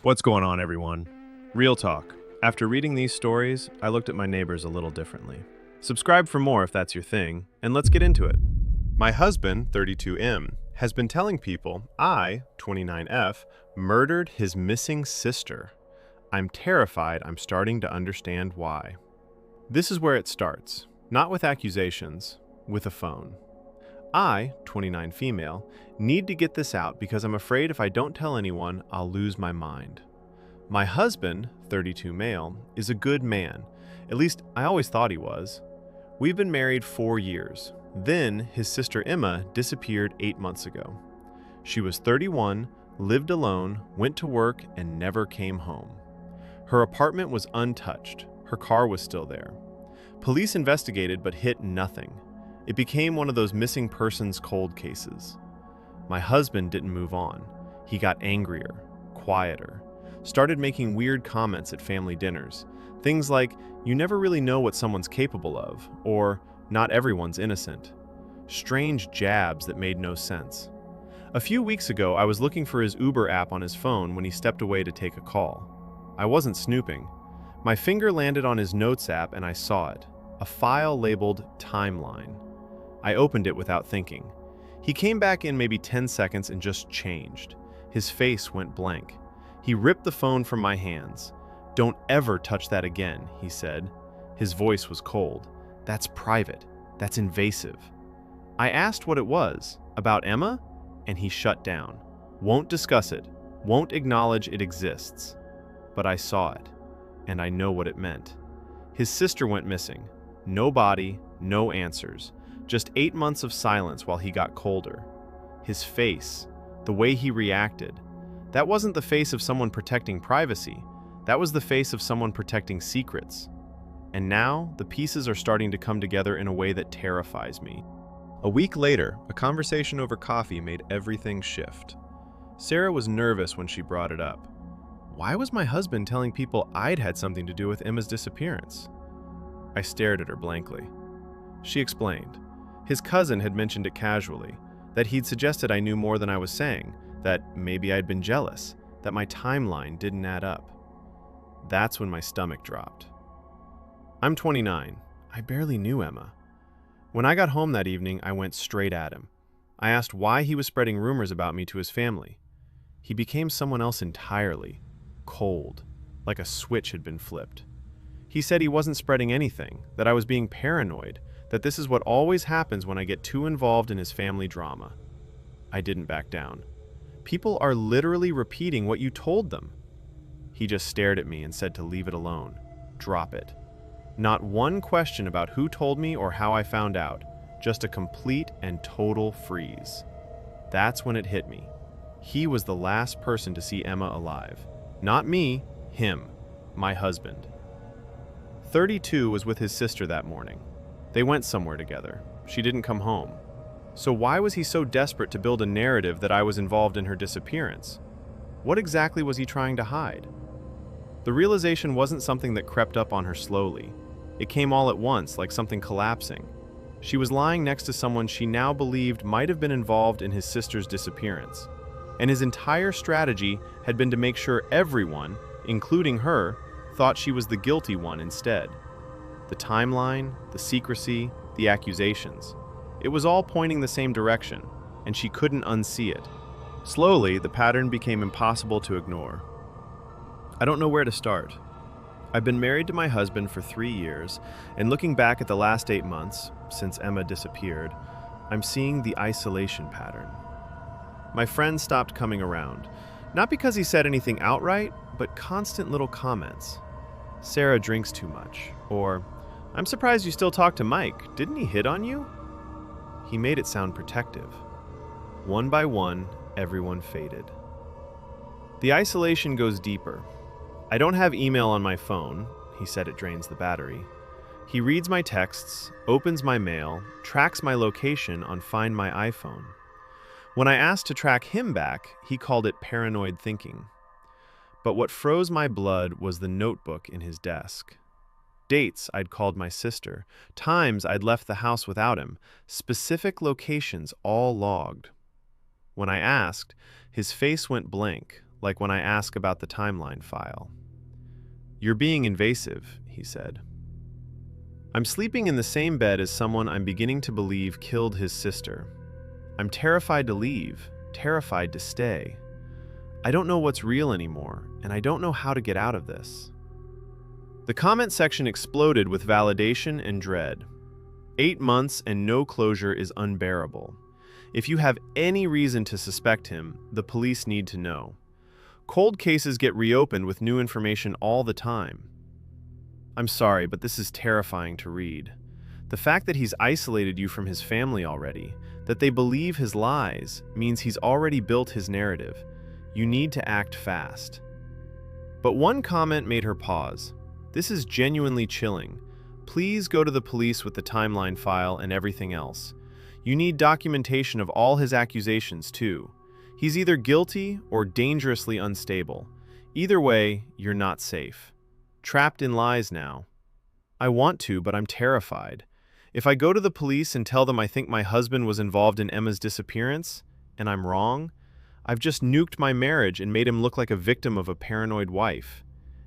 What's going on, everyone? Real talk. After reading these stories, I looked at my neighbors a little differently. Subscribe for more if that's your thing, and let's get into it. My husband, 32M, has been telling people I, 29F, murdered his missing sister. I'm terrified I'm starting to understand why. This is where it starts, not with accusations, with a phone. I, 29 female, need to get this out because I'm afraid if I don't tell anyone, I'll lose my mind. My husband, 32 male, is a good man. At least I always thought he was. We've been married 4 years. Then his sister Emma disappeared 8 months ago. She was 31, lived alone, went to work, and never came home. Her apartment was untouched. Her car was still there. Police investigated but hit nothing. It became one of those missing persons cold cases. My husband didn't move on. He got angrier, quieter, started making weird comments at family dinners. Things like, "You never really know what someone's capable of," or "Not everyone's innocent." Strange jabs that made no sense. A few weeks ago, I was looking for his Uber app on his phone when he stepped away to take a call. I wasn't snooping. My finger landed on his notes app and I saw it, a file labeled Timeline. I opened it without thinking. He came back in maybe 10 seconds and just changed. His face went blank. He ripped the phone from my hands. "Don't ever touch that again," he said. His voice was cold. "That's private. That's invasive." I asked what it was, about Emma, and he shut down. Won't discuss it, won't acknowledge it exists. But I saw it, and I know what it meant. His sister went missing. No body, no answers. Just 8 months of silence while he got colder. His face, the way he reacted, that wasn't the face of someone protecting privacy. That was the face of someone protecting secrets. And now, the pieces are starting to come together in a way that terrifies me. A week later, a conversation over coffee made everything shift. Sarah was nervous when she brought it up. Why was my husband telling people I'd had something to do with Emma's disappearance? I stared at her blankly. She explained. His cousin had mentioned it casually, that he'd suggested I knew more than I was saying, that maybe I'd been jealous, that my timeline didn't add up. That's when my stomach dropped. I'm 29. I barely knew Emma. When I got home that evening, I went straight at him. I asked why he was spreading rumors about me to his family. He became someone else entirely, cold, like a switch had been flipped. He said he wasn't spreading anything, that I was being paranoid, that this is what always happens when I get too involved in his family drama. I didn't back down. People are literally repeating what you told them. He just stared at me and said to leave it alone. Drop it. Not one question about who told me or how I found out, just a complete and total freeze. That's when it hit me. He was the last person to see Emma alive. Not me, him, my husband. 32 was with his sister that morning. They went somewhere together. She didn't come home. So why was he so desperate to build a narrative that I was involved in her disappearance? What exactly was he trying to hide? The realization wasn't something that crept up on her slowly. It came all at once, like something collapsing. She was lying next to someone she now believed might have been involved in his sister's disappearance. And his entire strategy had been to make sure everyone, including her, thought she was the guilty one instead. The timeline, the secrecy, the accusations. It was all pointing the same direction, and she couldn't unsee it. Slowly, the pattern became impossible to ignore. I don't know where to start. I've been married to my husband for 3 years, and looking back at the last 8 months, since Emma disappeared, I'm seeing the isolation pattern. My friend stopped coming around, not because he said anything outright, but constant little comments. "Sarah drinks too much," or "I'm surprised you still talk to Mike. Didn't he hit on you?" He made it sound protective. One by one, everyone faded. The isolation goes deeper. I don't have email on my phone. He said it drains the battery. He reads my texts, opens my mail, tracks my location on Find My iPhone. When I asked to track him back, he called it paranoid thinking. But what froze my blood was the notebook in his desk. Dates I'd called my sister, times I'd left the house without him, specific locations all logged. When I asked, his face went blank, like when I ask about the timeline file. "You're being invasive," he said. "I'm sleeping in the same bed as someone I'm beginning to believe killed his sister. I'm terrified to leave, terrified to stay. I don't know what's real anymore, and I don't know how to get out of this." The comment section exploded with validation and dread. 8 months and no closure is unbearable. If you have any reason to suspect him, the police need to know. Cold cases get reopened with new information all the time. I'm sorry, but this is terrifying to read. The fact that he's isolated you from his family already, that they believe his lies, means he's already built his narrative. You need to act fast. But one comment made her pause. "This is genuinely chilling. Please go to the police with the timeline file and everything else. You need documentation of all his accusations, too. He's either guilty or dangerously unstable. Either way, you're not safe. Trapped in lies now." "I want to, but I'm terrified. If I go to the police and tell them I think my husband was involved in Emma's disappearance, and I'm wrong, I've just nuked my marriage and made him look like a victim of a paranoid wife.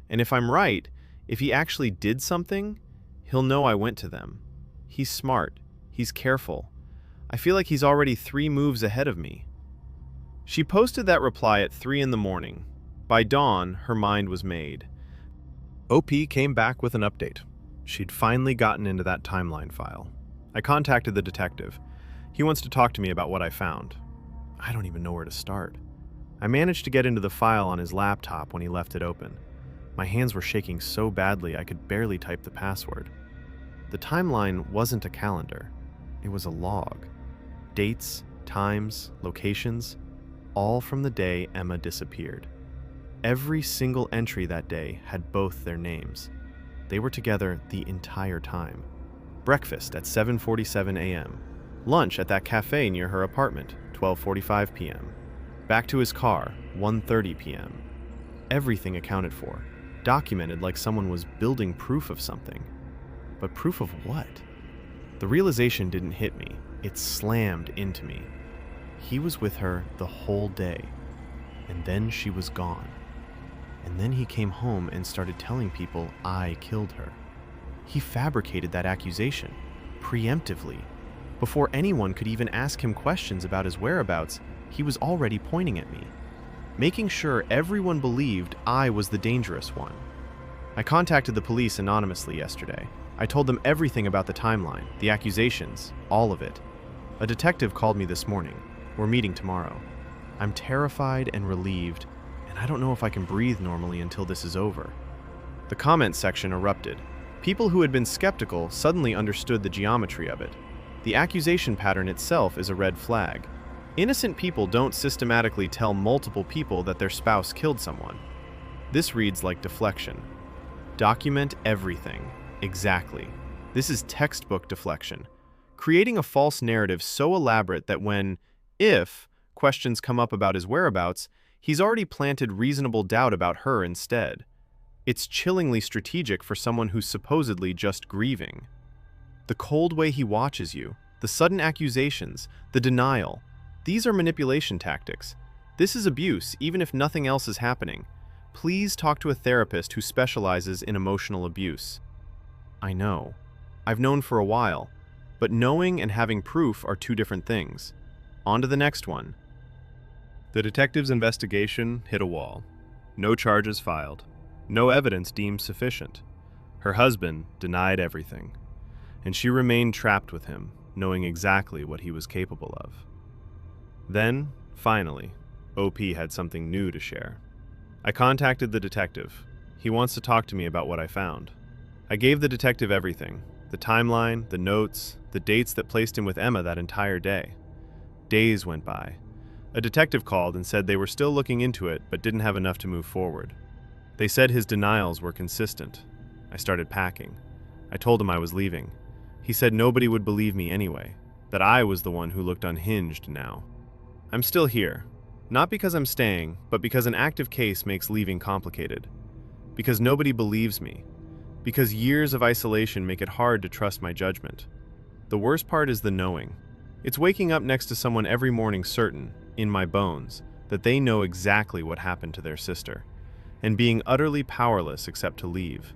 And if I'm right, if he actually did something, he'll know I went to them. He's smart. He's careful. I feel like he's already 3 moves ahead of me." She posted that reply at 3 in the morning. By dawn, her mind was made. OP came back with an update. She'd finally gotten into that timeline file. I contacted the detective. He wants to talk to me about what I found. I don't even know where to start. I managed to get into the file on his laptop when he left it open. My hands were shaking so badly I could barely type the password. The timeline wasn't a calendar. It was a log. Dates, times, locations, all from the day Emma disappeared. Every single entry that day had both their names. They were together the entire time. Breakfast at 7:47 a.m. Lunch at that cafe near her apartment, 12:45 p.m. Back to his car, 1:30 p.m. Everything accounted for, documented like someone was building proof of something. But proof of what? The realization didn't hit me. It slammed into me. He was with her the whole day, and then she was gone. And then he came home and started telling people I killed her. He fabricated that accusation, preemptively. Before anyone could even ask him questions about his whereabouts, he was already pointing at me, making sure everyone believed I was the dangerous one. I contacted the police anonymously yesterday. I told them everything about the timeline, the accusations, all of it. A detective called me this morning. We're meeting tomorrow. I'm terrified and relieved, and I don't know if I can breathe normally until this is over. The comment section erupted. People who had been skeptical suddenly understood the geometry of it. The accusation pattern itself is a red flag. Innocent people don't systematically tell multiple people that their spouse killed someone. This reads like deflection. Document everything. Exactly. This is textbook deflection. Creating a false narrative so elaborate that if questions come up about his whereabouts, he's already planted reasonable doubt about her instead. It's chillingly strategic for someone who's supposedly just grieving. The cold way he watches you, the sudden accusations, the denial, these are manipulation tactics. This is abuse, even if nothing else is happening. Please talk to a therapist who specializes in emotional abuse. I know. I've known for a while, but knowing and having proof are 2 different things. On to the next one. The detective's investigation hit a wall. No charges filed. No evidence deemed sufficient. Her husband denied everything, and she remained trapped with him, knowing exactly what he was capable of. Then, finally, OP had something new to share. I contacted the detective. He wants to talk to me about what I found. I gave the detective everything, the timeline, the notes, the dates that placed him with Emma that entire day. Days went by. A detective called and said they were still looking into it but didn't have enough to move forward. They said his denials were consistent. I started packing. I told him I was leaving. He said nobody would believe me anyway, that I was the one who looked unhinged now. I'm still here, not because I'm staying, but because an active case makes leaving complicated. Because nobody believes me. Because years of isolation make it hard to trust my judgment. The worst part is the knowing. It's waking up next to someone every morning certain, in my bones, that they know exactly what happened to their sister, and being utterly powerless except to leave.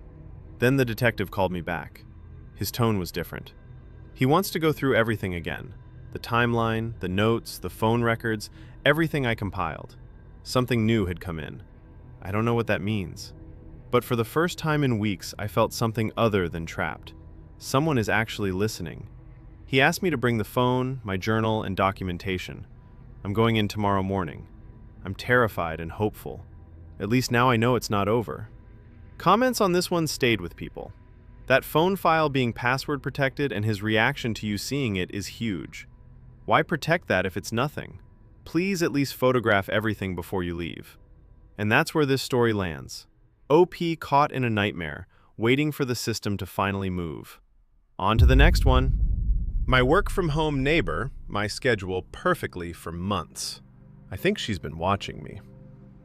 Then the detective called me back. His tone was different. He wants to go through everything again. The timeline, the notes, the phone records, everything I compiled. Something new had come in. I don't know what that means. But for the first time in weeks, I felt something other than trapped. Someone is actually listening. He asked me to bring the phone, my journal, and documentation. I'm going in tomorrow morning. I'm terrified and hopeful. At least now I know it's not over. Comments on this one stayed with people. That phone file being password protected and his reaction to you seeing it is huge. Why protect that if it's nothing? Please at least photograph everything before you leave. And that's where this story lands. OP caught in a nightmare, waiting for the system to finally move. On to the next one. My work-from-home neighbor, my schedule perfectly for months. I think she's been watching me.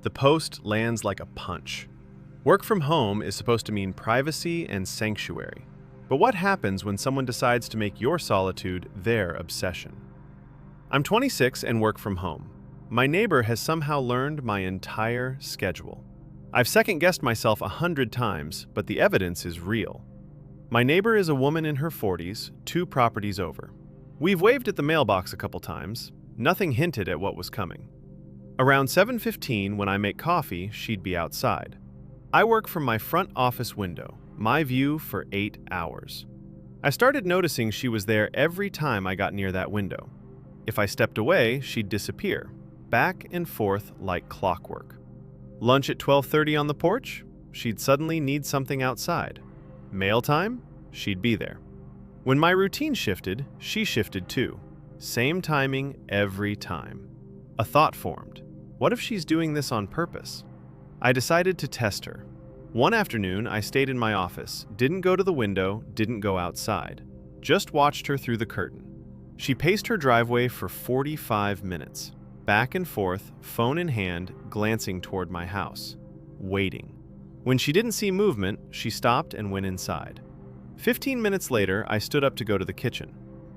The post lands like a punch. Work from home is supposed to mean privacy and sanctuary. But what happens when someone decides to make your solitude their obsession? I'm 26 and work from home. My neighbor has somehow learned my entire schedule. I've second-guessed myself 100 times, but the evidence is real. My neighbor is a woman in her 40s, 2 properties over. We've waved at the mailbox a couple times. Nothing hinted at what was coming. Around 7:15, when I make coffee, she'd be outside. I work from my front office window, my view for 8 hours. I started noticing she was there every time I got near that window. If I stepped away, she'd disappear, back and forth like clockwork. Lunch at 12:30 on the porch, she'd suddenly need something outside. Mail time, she'd be there. When my routine shifted, she shifted too. Same timing every time. A thought formed. What if she's doing this on purpose? I decided to test her. One afternoon, I stayed in my office, didn't go to the window, didn't go outside. Just watched her through the curtain. She paced her driveway for 45 minutes, back and forth, phone in hand, glancing toward my house, waiting. When she didn't see movement, she stopped and went inside. 15 minutes later, I stood up to go to the kitchen.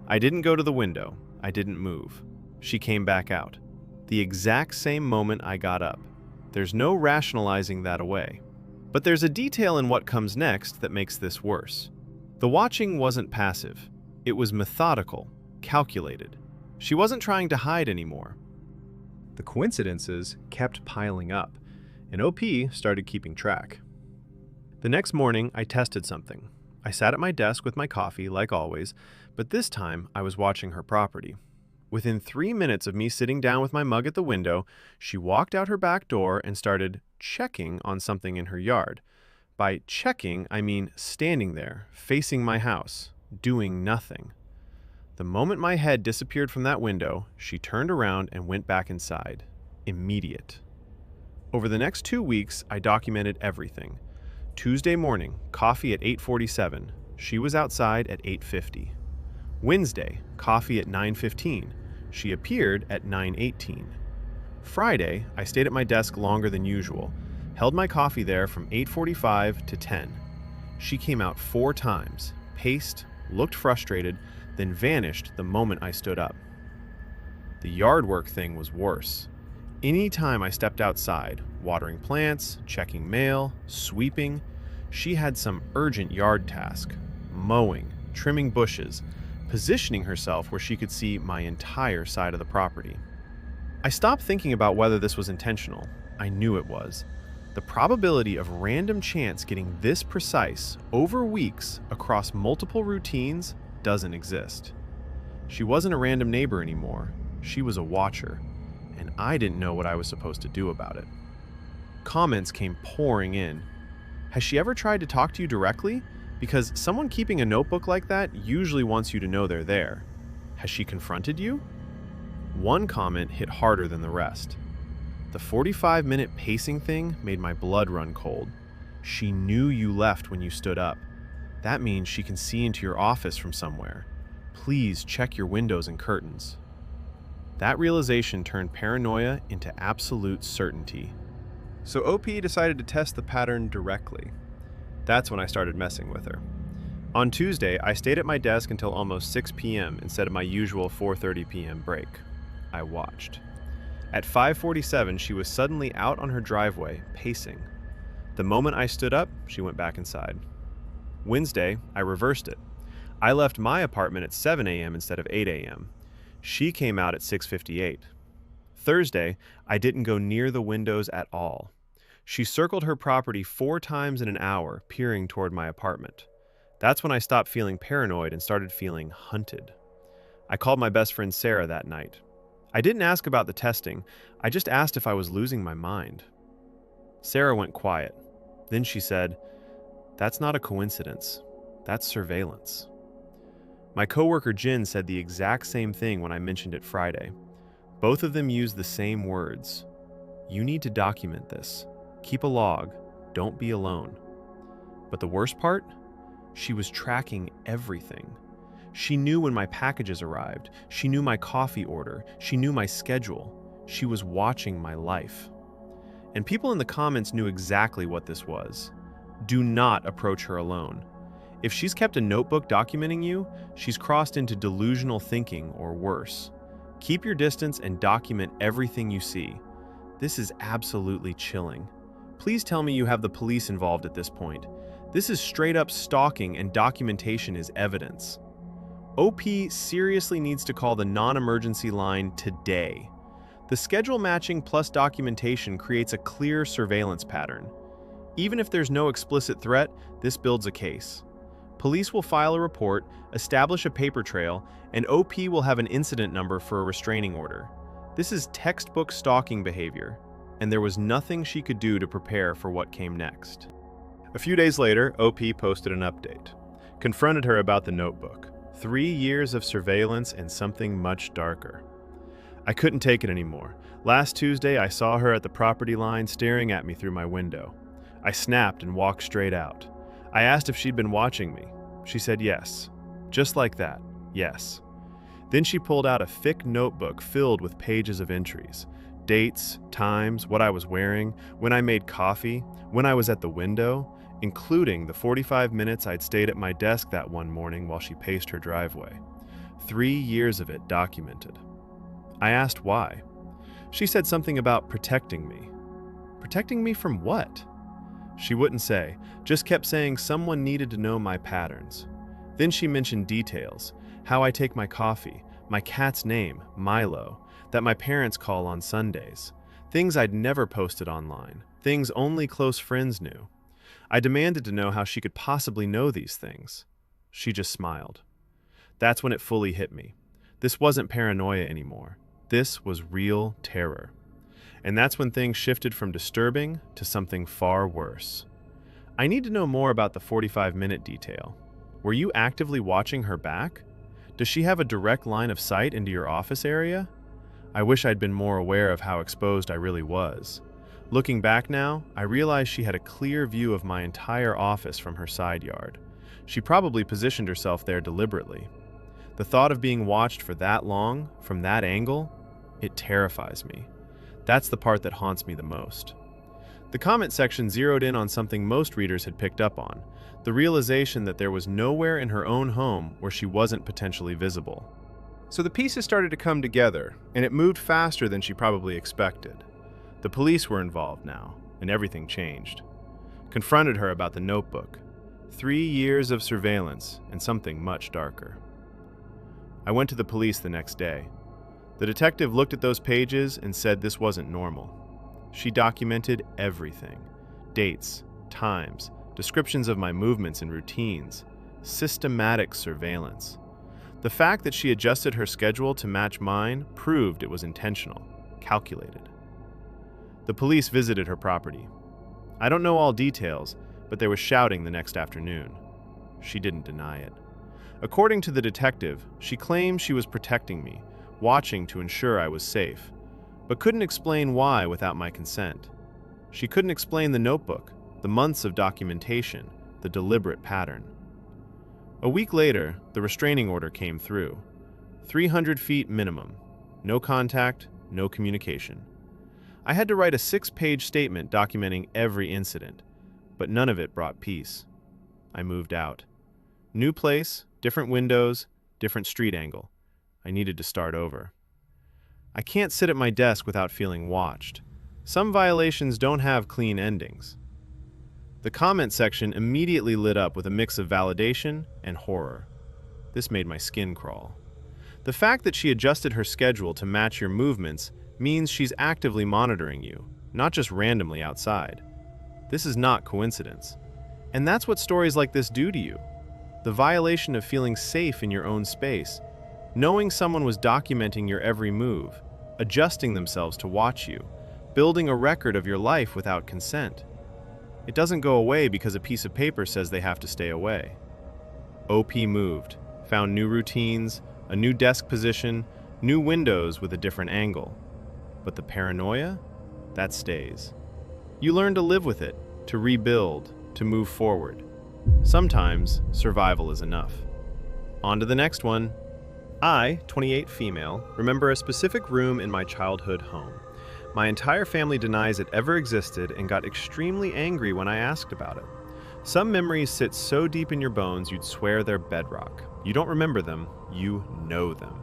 I didn't go to the window. I didn't move. She came back out. The exact same moment I got up. There's no rationalizing that away. But there's a detail in what comes next that makes this worse. The watching wasn't passive. It was methodical, calculated. She wasn't trying to hide anymore. The coincidences kept piling up, and OP started keeping track. The next morning, I tested something. I sat at my desk with my coffee, like always, but this time I was watching her property. Within 3 minutes of me sitting down with my mug at the window, she walked out her back door and started checking on something in her yard. By checking, I mean standing there, facing my house, doing nothing. The moment my head disappeared from that window, she turned around and went back inside. Immediate. Over the next 2 weeks, I documented everything. Tuesday morning, coffee at 8:47. She was outside at 8:50. Wednesday, coffee at 9:15. She appeared at 9:18. Friday, I stayed at my desk longer than usual, held my coffee there from 8:45 to 10. She came out 4 times, paced, looked frustrated, then vanished the moment I stood up. The yard work thing was worse. Any time I stepped outside, watering plants, checking mail, sweeping, she had some urgent yard task, mowing, trimming bushes, positioning herself where she could see my entire side of the property. I stopped thinking about whether this was intentional. I knew it was. The probability of random chance getting this precise over weeks across multiple routines doesn't exist. She wasn't a random neighbor anymore. She was a watcher, and I didn't know what I was supposed to do about it. Comments came pouring in. Has she ever tried to talk to you directly? Because someone keeping a notebook like that usually wants you to know they're there. Has she confronted you? One comment hit harder than the rest. The 45-minute pacing thing made my blood run cold. She knew you left when you stood up. That means she can see into your office from somewhere. Please check your windows and curtains. That realization turned paranoia into absolute certainty. So OP decided to test the pattern directly. That's when I started messing with her. On Tuesday, I stayed at my desk until almost 6 p.m. instead of my usual 4:30 p.m. break. I watched. At 5:47, she was suddenly out on her driveway, pacing. The moment I stood up, she went back inside. Wednesday, I reversed it. I left my apartment at 7 a.m. instead of 8 a.m. She came out at 6:58. Thursday, I didn't go near the windows at all. She circled her property 4 times in an hour, peering toward my apartment. That's when I stopped feeling paranoid and started feeling hunted. I called my best friend Sarah that night. I didn't ask about the testing, I just asked if I was losing my mind. Sarah went quiet. Then she said, "That's not a coincidence. That's surveillance." My coworker Jen said the exact same thing when I mentioned it Friday. Both of them used the same words. "You need to document this. Keep a log. Don't be alone." But the worst part? She was tracking everything. She knew when my packages arrived. She knew my coffee order. She knew my schedule. She was watching my life. And people in the comments knew exactly what this was. Do not approach her alone. If she's kept a notebook documenting you, she's crossed into delusional thinking or worse. Keep your distance and document everything you see. This is absolutely chilling. Please tell me you have the police involved at this point. This is straight up stalking and documentation is evidence. OP seriously needs to call the non-emergency line today. The schedule matching plus documentation creates a clear surveillance pattern. Even if there's no explicit threat, this builds a case. Police will file a report, establish a paper trail, and OP will have an incident number for a restraining order. This is textbook stalking behavior, and there was nothing she could do to prepare for what came next. A few days later, OP posted an update. Confronted her about the notebook. 3 years of surveillance and something much darker. I couldn't take it anymore. Last Tuesday, I saw her at the property line staring at me through my window. I snapped and walked straight out. I asked if she'd been watching me. She said yes. Just like that, yes. Then she pulled out a thick notebook filled with pages of entries. Dates, times, what I was wearing, when I made coffee, when I was at the window, including the 45 minutes I'd stayed at my desk that one morning while she paced her driveway. 3 years of it documented. I asked why. She said something about protecting me. Protecting me from what? She wouldn't say, just kept saying someone needed to know my patterns. Then she mentioned details, how I take my coffee, my cat's name, Milo, that my parents call on Sundays, things I'd never posted online, things only close friends knew. I demanded to know how she could possibly know these things. She just smiled. That's when it fully hit me. This wasn't paranoia anymore. This was real terror. And that's when things shifted from disturbing to something far worse. I need to know more about the 45-minute detail. Were you actively watching her back? Does she have a direct line of sight into your office area? I wish I'd been more aware of how exposed I really was. Looking back now, I realize she had a clear view of my entire office from her side yard. She probably positioned herself there deliberately. The thought of being watched for that long, from that angle, it terrifies me. That's the part that haunts me the most. The comment section zeroed in on something most readers had picked up on, the realization that there was nowhere in her own home where she wasn't potentially visible. So the pieces started to come together, and it moved faster than she probably expected. The police were involved now, and everything changed. Confronted her about the notebook. 3 years of surveillance, and something much darker. I went to the police the next day. The detective looked at those pages and said this wasn't normal. She documented everything. Dates, times, descriptions of my movements and routines. Systematic surveillance. The fact that she adjusted her schedule to match mine proved it was intentional, calculated. The police visited her property. I don't know all details, but there was shouting the next afternoon. She didn't deny it. According to the detective, she claimed she was protecting me, watching to ensure I was safe, but couldn't explain why without my consent. She couldn't explain the notebook, the months of documentation, the deliberate pattern. A week later, the restraining order came through. 300 feet minimum. No contact, no communication. I had to write a 6-page statement documenting every incident, but none of it brought peace. I moved out. New place, different windows, different street angle. I needed to start over. I can't sit at my desk without feeling watched. Some violations don't have clean endings. The comment section immediately lit up with a mix of validation and horror. This made my skin crawl. The fact that she adjusted her schedule to match your movements means she's actively monitoring you, not just randomly outside. This is not coincidence. And that's what stories like this do to you. The violation of feeling safe in your own space, knowing someone was documenting your every move, adjusting themselves to watch you, building a record of your life without consent. It doesn't go away because a piece of paper says they have to stay away. OP moved, found new routines, a new desk position, new windows with a different angle. But the paranoia? That stays. You learn to live with it, to rebuild, to move forward. Sometimes, survival is enough. On to the next one. I, 28 female, remember a specific room in my childhood home. My entire family denies it ever existed and got extremely angry when I asked about it. Some memories sit so deep in your bones you'd swear they're bedrock. You don't remember them, you know them.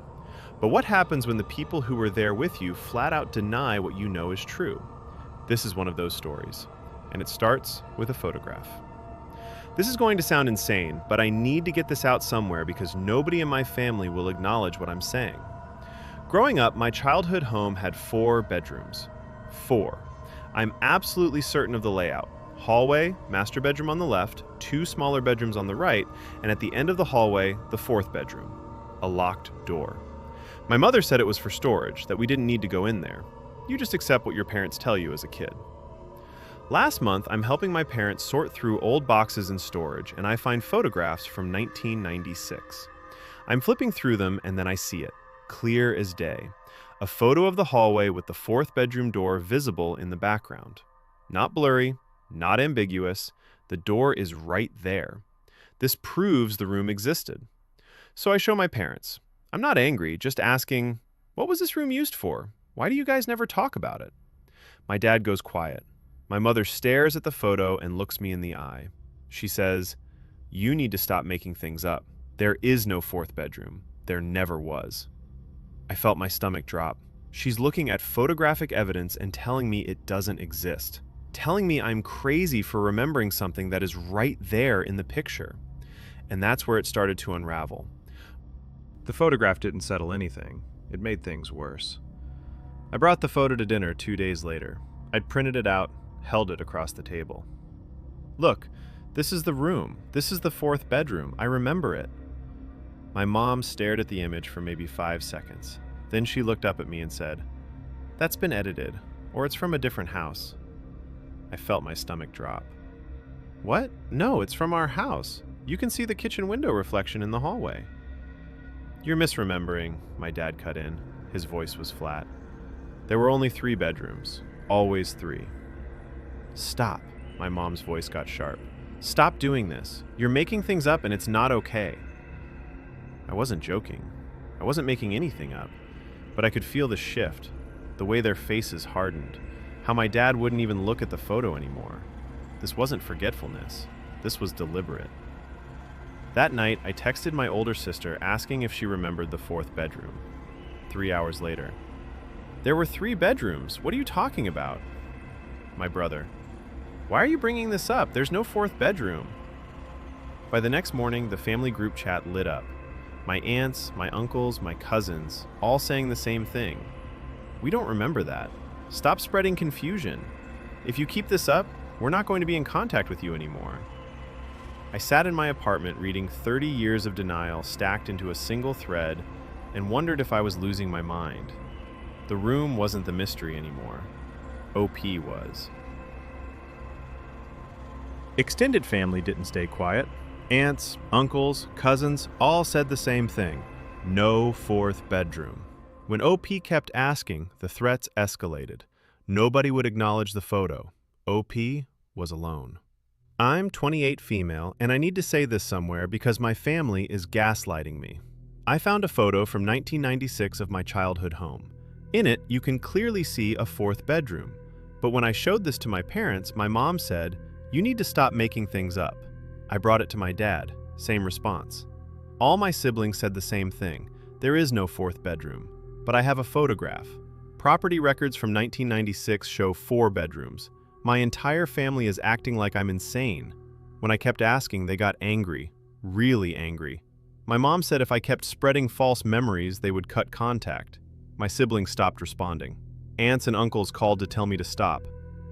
But what happens when the people who were there with you flat out deny what you know is true? This is one of those stories, and it starts with a photograph. This is going to sound insane, but I need to get this out somewhere because nobody in my family will acknowledge what I'm saying. Growing up, my childhood home had 4 bedrooms. 4. I'm absolutely certain of the layout. Hallway, master bedroom on the left, 2 smaller bedrooms on the right, and at the end of the hallway, the 4th bedroom. A locked door. My mother said it was for storage, that we didn't need to go in there. You just accept what your parents tell you as a kid. Last month, I'm helping my parents sort through old boxes in storage, and I find photographs from 1996. I'm flipping through them, and then I see it, clear as day. A photo of the hallway with the 4th bedroom door visible in the background. Not blurry, not ambiguous, the door is right there. This proves the room existed. So I show my parents. I'm not angry, just asking, what was this room used for? Why do you guys never talk about it? My dad goes quiet. My mother stares at the photo and looks me in the eye. She says, you need to stop making things up. There is no 4th bedroom. There never was. I felt my stomach drop. She's looking at photographic evidence and telling me it doesn't exist. Telling me I'm crazy for remembering something that is right there in the picture. And that's where it started to unravel. The photograph didn't settle anything. It made things worse. I brought the photo to dinner 2 days later. I'd printed it out, held it across the table. Look, this is the room. This is the 4th bedroom. I remember it. My mom stared at the image for maybe 5 seconds. Then she looked up at me and said, that's been edited, or it's from a different house. I felt my stomach drop. What? No, it's from our house. You can see the kitchen window reflection in the hallway. You're misremembering, my dad cut in. His voice was flat. There were only 3 bedrooms. Always 3. Stop. My mom's voice got sharp. Stop doing this. You're making things up and it's not okay. I wasn't joking. I wasn't making anything up. But I could feel the shift, the way their faces hardened, how my dad wouldn't even look at the photo anymore. This wasn't forgetfulness. This was deliberate. That night, I texted my older sister asking if she remembered the 4th bedroom. 3 hours later. There were 3 bedrooms. What are you talking about? My brother. Why are you bringing this up? There's no 4th bedroom. By the next morning, the family group chat lit up. My aunts, my uncles, my cousins, all saying the same thing. We don't remember that. Stop spreading confusion. If you keep this up, we're not going to be in contact with you anymore. I sat in my apartment reading 30 years of denial stacked into a single thread and wondered if I was losing my mind. The room wasn't the mystery anymore. OP was. Extended family didn't stay quiet. Aunts, uncles, cousins all said the same thing. No 4th bedroom. When OP kept asking, the threats escalated. Nobody would acknowledge the photo. OP was alone. I'm 28 female, and I need to say this somewhere because my family is gaslighting me. I found a photo from 1996 of my childhood home. In it, you can clearly see a 4th bedroom. But when I showed this to my parents, my mom said, you need to stop making things up. I brought it to my dad. Same response. All my siblings said the same thing. There is no 4th bedroom. But I have a photograph. Property records from 1996 show 4 bedrooms. My entire family is acting like I'm insane. When I kept asking, they got angry, really angry. My mom said if I kept spreading false memories, they would cut contact. My siblings stopped responding. Aunts and uncles called to tell me to stop.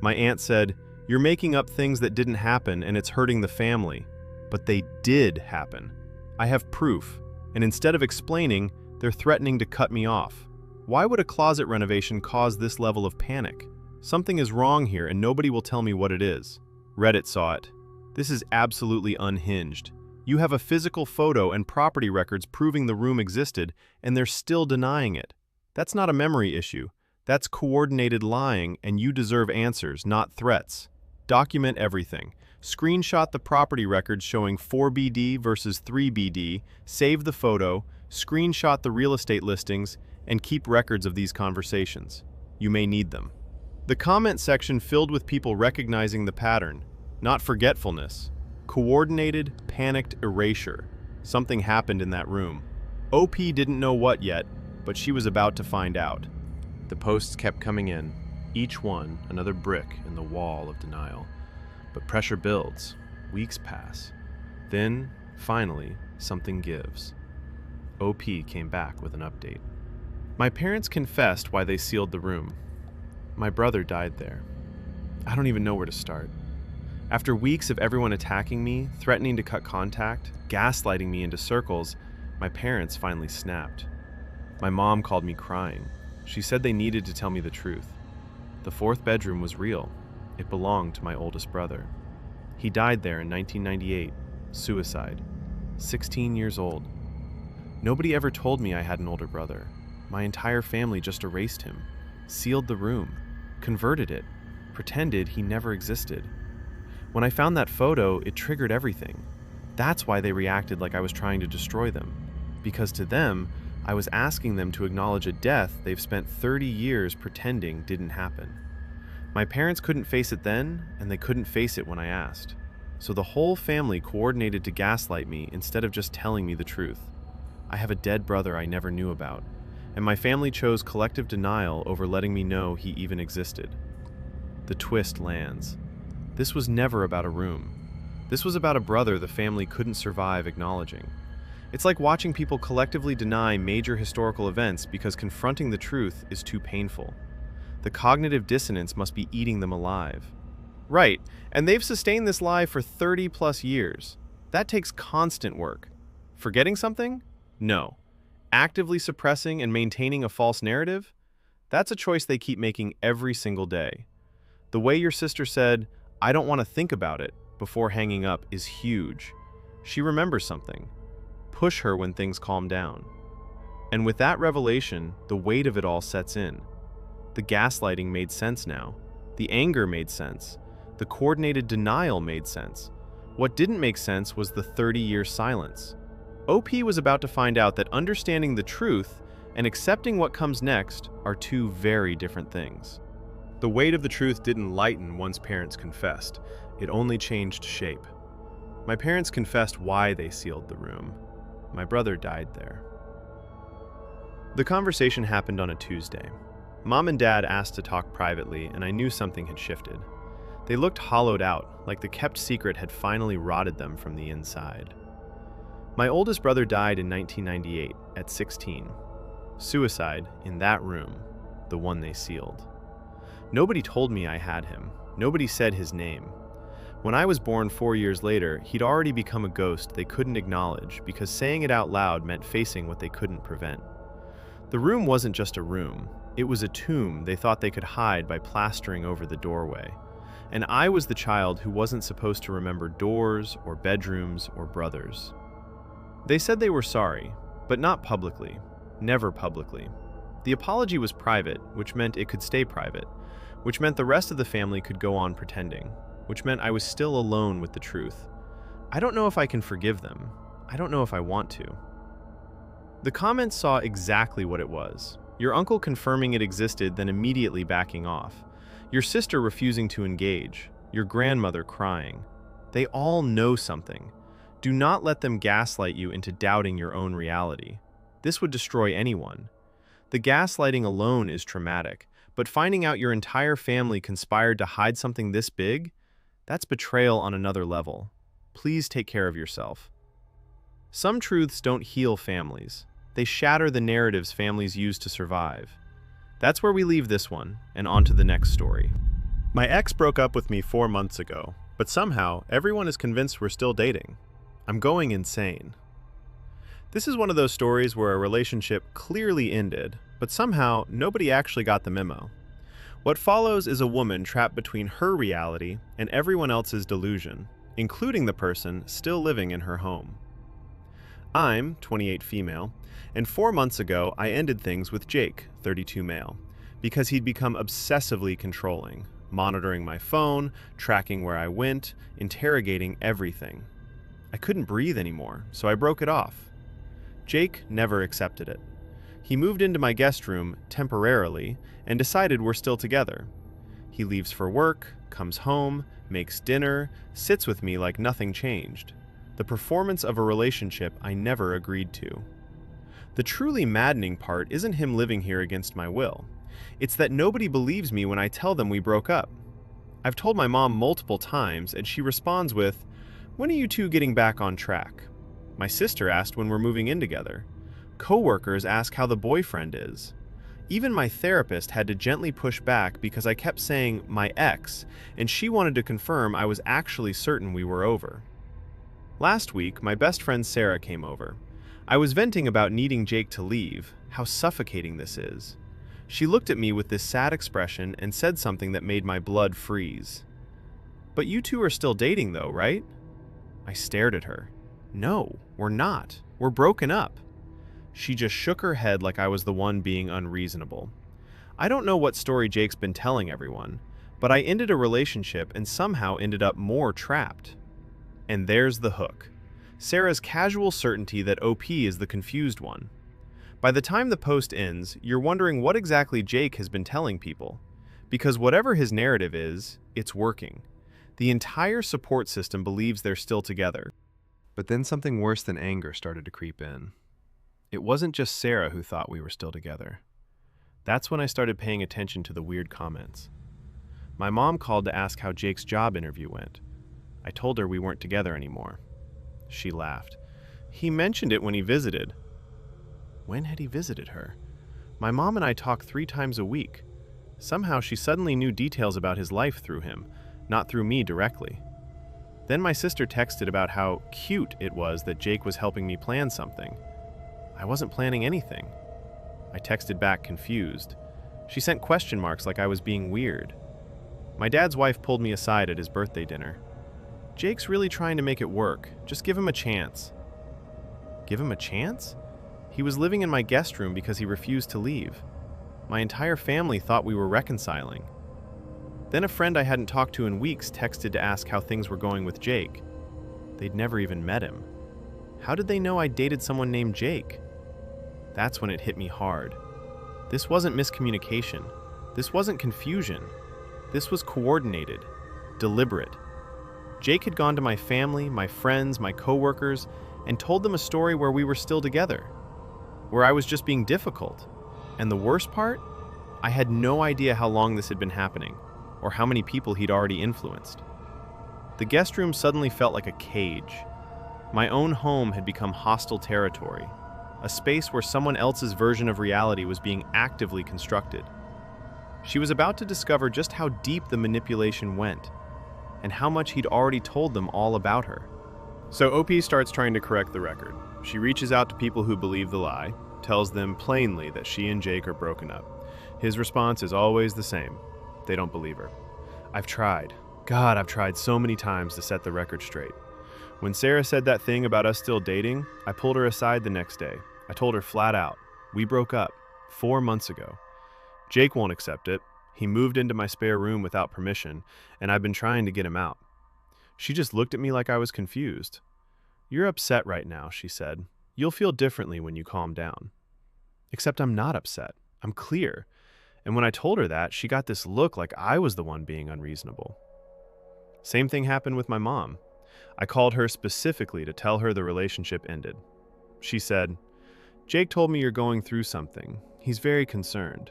My aunt said, "You're making up things that didn't happen and it's hurting the family." But they did happen. I have proof, and instead of explaining, they're threatening to cut me off. Why would a closet renovation cause this level of panic? Something is wrong here and nobody will tell me what it is. Reddit saw it. This is absolutely unhinged. You have a physical photo and property records proving the room existed, and they're still denying it. That's not a memory issue. That's coordinated lying, and you deserve answers, not threats. Document everything. Screenshot the property records showing 4BD versus 3BD, save the photo, screenshot the real estate listings, and keep records of these conversations. You may need them. The comment section filled with people recognizing the pattern, not forgetfulness. Coordinated, panicked erasure. Something happened in that room. OP didn't know what yet, but she was about to find out. The posts kept coming in, each one another brick in the wall of denial. But pressure builds, weeks pass. Then, finally, something gives. OP came back with an update. My parents confessed why they sealed the room. My brother died there. I don't even know where to start. After weeks of everyone attacking me, threatening to cut contact, gaslighting me into circles, my parents finally snapped. My mom called me crying. She said they needed to tell me the truth. The 4th bedroom was real. It belonged to my oldest brother. He died there in 1998, suicide, 16 years old. Nobody ever told me I had an older brother. My entire family just erased him, sealed the room, converted it, pretended he never existed. When I found that photo, it triggered everything. That's why they reacted like I was trying to destroy them. Because to them, I was asking them to acknowledge a death they've spent 30 years pretending didn't happen. My parents couldn't face it then, and they couldn't face it when I asked. So the whole family coordinated to gaslight me instead of just telling me the truth. I have a dead brother I never knew about, and my family chose collective denial over letting me know he even existed. The twist lands. This was never about a room. This was about a brother the family couldn't survive acknowledging. It's like watching people collectively deny major historical events because confronting the truth is too painful. The cognitive dissonance must be eating them alive. Right, and they've sustained this lie for 30 plus years. That takes constant work. Forgetting something? No. Actively suppressing and maintaining a false narrative? That's a choice they keep making every single day. The way your sister said, "I don't want to think about it," before hanging up is huge. She remembers something. Push her when things calm down. And with that revelation, the weight of it all sets in. The gaslighting made sense now. The anger made sense. The coordinated denial made sense. What didn't make sense was the 30-year silence. OP was about to find out that understanding the truth and accepting what comes next are two very different things. The weight of the truth didn't lighten once parents confessed. It only changed shape. My parents confessed why they sealed the room. My brother died there. The conversation happened on a Tuesday. Mom and Dad asked to talk privately, and I knew something had shifted. They looked hollowed out, like the kept secret had finally rotted them from the inside. My oldest brother died in 1998, at 16. Suicide in that room, the one they sealed. Nobody told me I had him. Nobody said his name. When I was born 4 years later, he'd already become a ghost they couldn't acknowledge because saying it out loud meant facing what they couldn't prevent. The room wasn't just a room. It was a tomb they thought they could hide by plastering over the doorway. And I was the child who wasn't supposed to remember doors or bedrooms or brothers. They said they were sorry, but not publicly. Never publicly. The apology was private, which meant it could stay private, which meant the rest of the family could go on pretending, which meant I was still alone with the truth. I don't know if I can forgive them. I don't know if I want to. The comments saw exactly what it was. Your uncle confirming it existed, then immediately backing off. Your sister refusing to engage. Your grandmother crying. They all know something. Do not let them gaslight you into doubting your own reality. This would destroy anyone. The gaslighting alone is traumatic, but finding out your entire family conspired to hide something this big? That's betrayal on another level. Please take care of yourself. Some truths don't heal families. They shatter the narratives families use to survive. That's where we leave this one, and on to the next story. My ex broke up with me 4 months ago, but somehow everyone is convinced we're still dating. I'm going insane. This is one of those stories where a relationship clearly ended, but somehow nobody actually got the memo. What follows is a woman trapped between her reality and everyone else's delusion, including the person still living in her home. I'm 28 female, and 4 months ago I ended things with Jake, 32 male, because he'd become obsessively controlling, monitoring my phone, tracking where I went, interrogating everything. I couldn't breathe anymore, so I broke it off. Jake never accepted it. He moved into my guest room temporarily and decided we're still together. He leaves for work, comes home, makes dinner, sits with me like nothing changed. The performance of a relationship I never agreed to. The truly maddening part isn't him living here against my will. It's that nobody believes me when I tell them we broke up. I've told my mom multiple times and she responds with, "When are you two getting back on track?" My sister asked when we're moving in together. Coworkers ask how the boyfriend is. Even my therapist had to gently push back because I kept saying my ex, and she wanted to confirm I was actually certain we were over. Last week, my best friend Sarah came over. I was venting about needing Jake to leave, how suffocating this is. She looked at me with this sad expression and said something that made my blood freeze. "But you two are still dating though, right?" I stared at her. "No, we're not. We're broken up." She just shook her head like I was the one being unreasonable. I don't know what story Jake's been telling everyone, but I ended a relationship and somehow ended up more trapped. And there's the hook. Sarah's casual certainty that OP is the confused one. By the time the post ends, you're wondering what exactly Jake has been telling people. Because whatever his narrative is, it's working. The entire support system believes they're still together. But then something worse than anger started to creep in. It wasn't just Sarah who thought we were still together. That's when I started paying attention to the weird comments. My mom called to ask how Jake's job interview went. I told her we weren't together anymore. She laughed. "He mentioned it when he visited." When had he visited her? My mom and I talk 3 times a week. Somehow she suddenly knew details about his life through him, not through me directly. Then my sister texted about how cute it was that Jake was helping me plan something. I wasn't planning anything. I texted back confused. She sent question marks like I was being weird. My dad's wife pulled me aside at his birthday dinner. "Jake's really trying to make it work. Just give him a chance." Give him a chance? He was living in my guest room because he refused to leave. My entire family thought we were reconciling. Then a friend I hadn't talked to in weeks texted to ask how things were going with Jake. They'd never even met him. How did they know I dated someone named Jake? That's when it hit me hard. This wasn't miscommunication. This wasn't confusion. This was coordinated, deliberate. Jake had gone to my family, my friends, my coworkers, and told them a story where we were still together, where I was just being difficult. And the worst part? I had no idea how long this had been happening, or how many people he'd already influenced. The guest room suddenly felt like a cage. My own home had become hostile territory, a space where someone else's version of reality was being actively constructed. She was about to discover just how deep the manipulation went, and how much he'd already told them all about her. So OP starts trying to correct the record. She reaches out to people who believe the lie, tells them plainly that she and Jake are broken up. His response is always the same. They don't believe her. I've tried. God, I've tried so many times to set the record straight. When Sarah said that thing about us still dating, I pulled her aside the next day. I told her flat out, we broke up 4 months ago. Jake won't accept it. He moved into my spare room without permission, and I've been trying to get him out. She just looked at me like I was confused. "You're upset right now," she said. "You'll feel differently when you calm down." Except I'm not upset. I'm clear. And when I told her that, she got this look like I was the one being unreasonable. Same thing happened with my mom. I called her specifically to tell her the relationship ended. She said, Jake told me you're going through something. He's very concerned.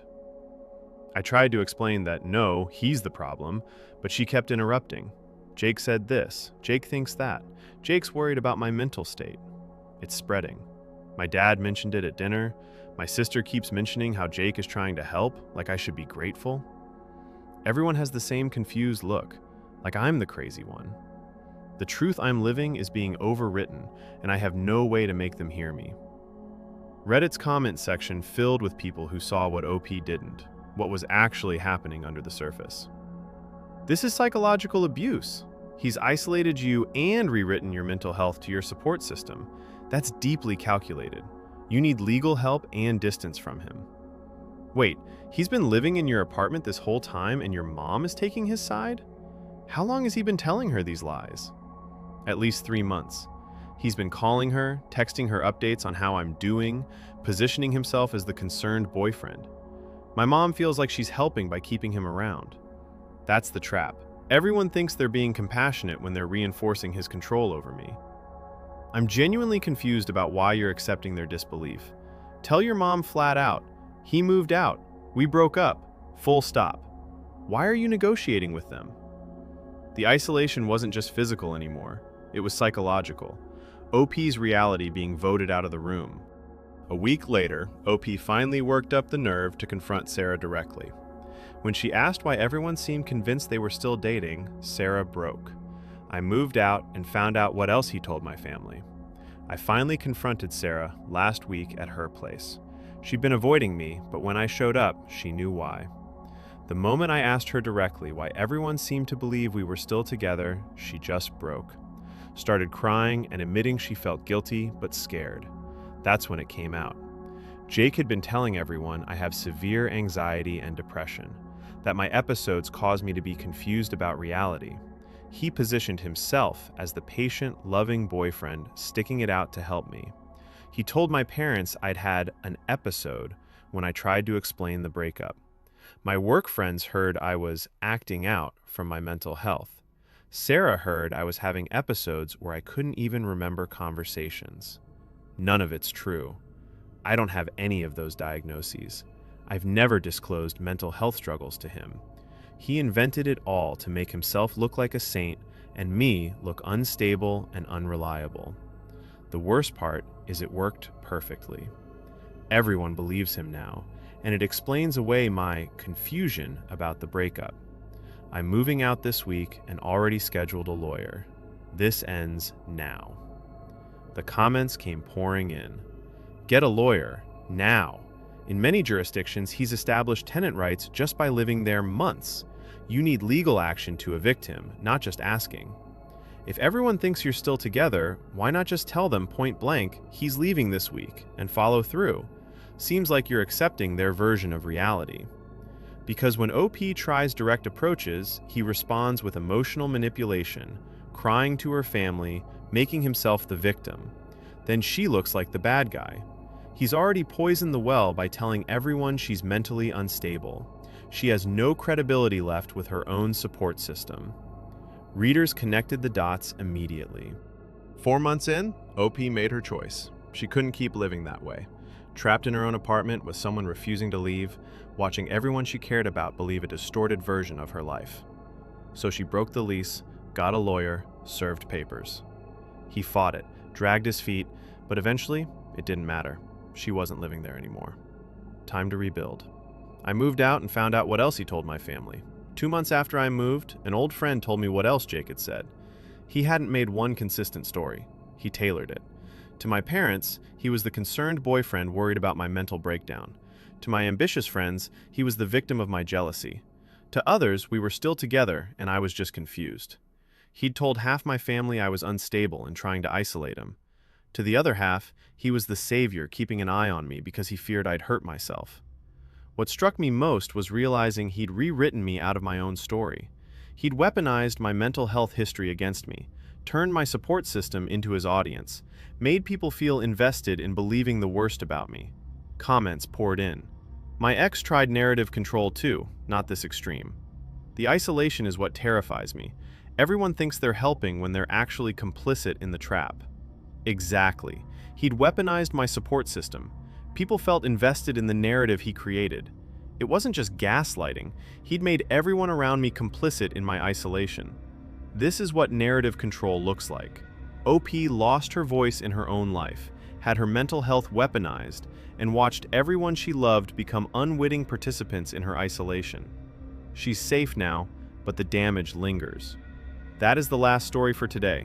I tried to explain that no, he's the problem, but she kept interrupting. Jake said this. Jake thinks that. Jake's worried about my mental state. It's spreading. My dad mentioned it at dinner. My sister keeps mentioning how Jake is trying to help, like I should be grateful. Everyone has the same confused look, like I'm the crazy one. The truth I'm living is being overwritten, and I have no way to make them hear me. Reddit's comment section filled with people who saw what OP didn't, what was actually happening under the surface. This is psychological abuse. He's isolated you and rewritten your mental health to your support system. That's deeply calculated. You need legal help and distance from him. Wait, he's been living in your apartment this whole time and your mom is taking his side? How long has he been telling her these lies? At least 3 months. He's been calling her, texting her updates on how I'm doing, positioning himself as the concerned boyfriend. My mom feels like she's helping by keeping him around. That's the trap. Everyone thinks they're being compassionate when they're reinforcing his control over me. I'm genuinely confused about why you're accepting their disbelief. Tell your mom flat out. He moved out. We broke up. Full stop. Why are you negotiating with them? The isolation wasn't just physical anymore. It was psychological. OP's reality being voted out of the room. A week later, OP finally worked up the nerve to confront Sarah directly. When she asked why everyone seemed convinced they were still dating, Sarah broke. I moved out and found out what else he told my family. I finally confronted Sarah last week at her place. She'd been avoiding me, but when I showed up, she knew why. The moment I asked her directly why everyone seemed to believe we were still together, she just broke. Started crying and admitting she felt guilty but scared. That's when it came out. Jake had been telling everyone I have severe anxiety and depression, that my episodes cause me to be confused about reality. He positioned himself as the patient, loving boyfriend sticking it out to help me. He told my parents I'd had an episode when I tried to explain the breakup. My work friends heard I was acting out from my mental health. Sarah heard I was having episodes where I couldn't even remember conversations. None of it's true. I don't have any of those diagnoses. I've never disclosed mental health struggles to him. He invented it all to make himself look like a saint and me look unstable and unreliable. The worst part is it worked perfectly. Everyone believes him now, and it explains away my confusion about the breakup. I'm moving out this week and already scheduled a lawyer. This ends now. The comments came pouring in. Get a lawyer, now. In many jurisdictions, he's established tenant rights just by living there months. You need legal action to evict him, not just asking. If everyone thinks you're still together, why not just tell them point blank, he's leaving this week, and follow through? Seems like you're accepting their version of reality. Because when OP tries direct approaches, he responds with emotional manipulation, crying to her family, making himself the victim. Then she looks like the bad guy. He's already poisoned the well by telling everyone she's mentally unstable. She has no credibility left with her own support system. Readers connected the dots immediately. 4 months in, OP made her choice. She couldn't keep living that way. Trapped in her own apartment with someone refusing to leave, watching everyone she cared about believe a distorted version of her life. So she broke the lease, got a lawyer, served papers. He fought it, dragged his feet, but eventually, it didn't matter. She wasn't living there anymore. Time to rebuild. I moved out and found out what else he told my family. 2 months after I moved, an old friend told me what else Jake had said. He hadn't made one consistent story. He tailored it. To my parents, he was the concerned boyfriend worried about my mental breakdown. To my ambitious friends, he was the victim of my jealousy. To others, we were still together and I was just confused. He'd told half my family I was unstable and trying to isolate him. To the other half, he was the savior keeping an eye on me because he feared I'd hurt myself. What struck me most was realizing he'd rewritten me out of my own story. He'd weaponized my mental health history against me, turned my support system into his audience, made people feel invested in believing the worst about me. Comments poured in. My ex tried narrative control too, not this extreme. The isolation is what terrifies me. Everyone thinks they're helping when they're actually complicit in the trap. Exactly. He'd weaponized my support system, People felt invested in the narrative he created. It wasn't just gaslighting, he'd made everyone around me complicit in my isolation. This is what narrative control looks like. OP lost her voice in her own life, had her mental health weaponized, and watched everyone she loved become unwitting participants in her isolation. She's safe now, but the damage lingers. That is the last story for today.